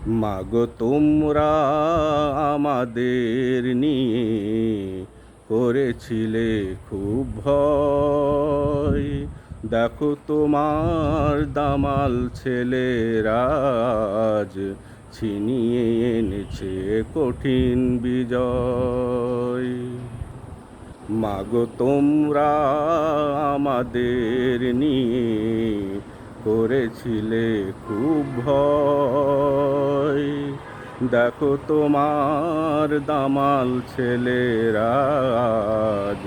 মাগো তোমরা আমাদের নিয়ে করেছিলে খুব ভয়। দেখো তোমার দামাল ছেলেরা আজ ছিনিয়ে এনেছে কঠিন বিজয়। মাগো তোমরা আমাদের নিয়ে করেছিলে খুব ভয়। দেখো তোমার দামাল ছেলেরা আজ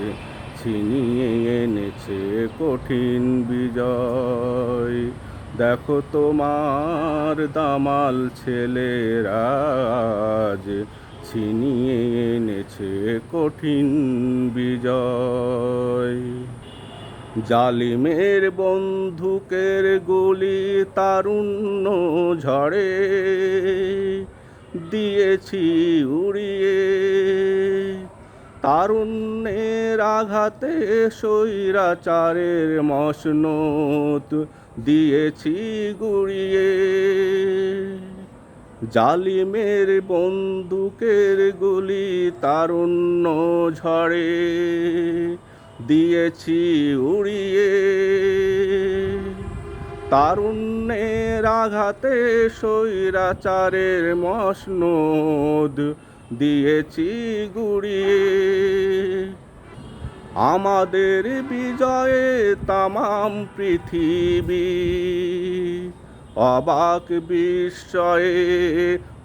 ছিনিয়ে এনেছে কঠিন বিজয়। দেখো তোমার দামাল ছেলেরা আজ ছিনিয়ে এনেছে কঠিন বিজয়। জালিমের বন্দুকের গুলি তারুণ্য ঝড়ে দিয়েছি উড়িয়ে। তারুণ্যের আঘাতে স্বৈরাচারের মসনদ দিয়েছি গুড়িয়ে। জালিমের বন্দুকের গুলি তারুণ্য ঝড়ে দিয়েছি উড়িয়ে। তারুণ্যের আঘাতে স্বৈরাচারের মসনদ দিয়েছি গুড়িয়ে। আমাদের বিজয়ে তামাম পৃথিবী অবাক বিস্ময়ে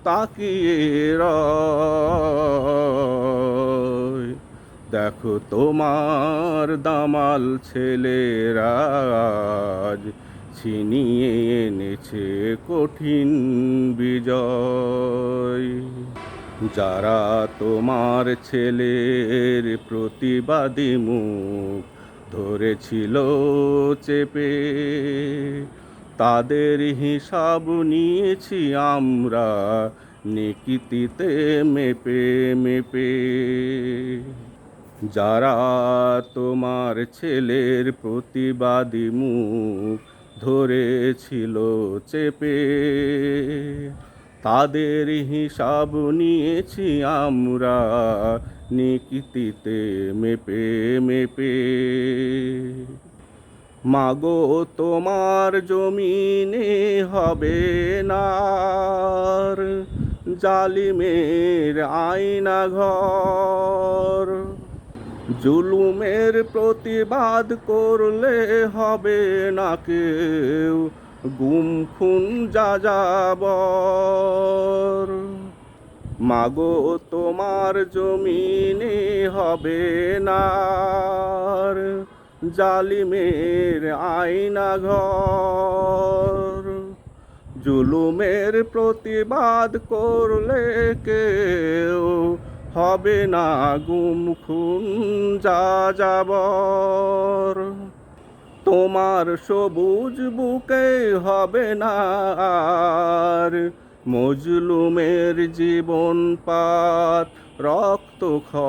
তাকিয়ে রয়। দেখো তোমার দামাল ছেলেরা আজ ছিনিয়ে এনেছে কঠিন বিজয়। যারা তোমার ছেলের প্রতিবাদী মুখ ধরেছিল চেপে, তাদের হিসাব নিয়েছি আমরা নিকিতিতে মেপে মেপে। যারা তোমার ছেলের প্রতিবাদী মুখ ধরেছিল চেপে, তাদের হিসাব নিয়েছি আমরা নিকিতিতে মেপে মেপে। মাগো তোমার জমিনে হবে না আর জালিমের আয়না ঘর। জুলুমের প্রতিবাদ করলে হবে না কেউ গুম খুন যাযাবর। মাগো তোমার জমিনে হবে না আর জালিমের আয়না ঘর। জুলুমের প্রতিবাদ করলে কেউ হবে না গুম খুন যাযাবর। তোমার সবুজ বুকে হবে না আর মজলুমের জীবন পাত রক্ত ক্ষয়।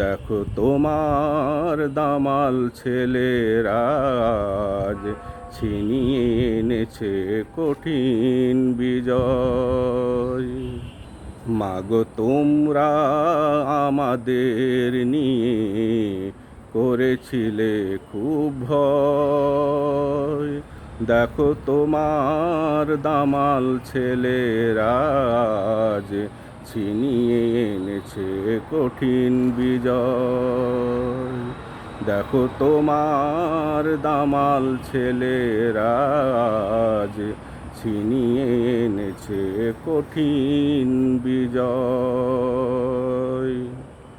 দেখো তোমার দামাল ছেলেরা আজ ছিনিয়ে এনেছে কঠিন বিজয়। মাগো তোমরা আমাদের নিয়ে করেছিলে খুব ভয়। দেখো তোমার দামাল ছেলেরা আজ ছিনিয়ে এনেছে কঠিন বিজয়। দেখো তোমার দামাল ছেলেরা আজ ছিনিয়ে এনেছে কঠিন বিজয়।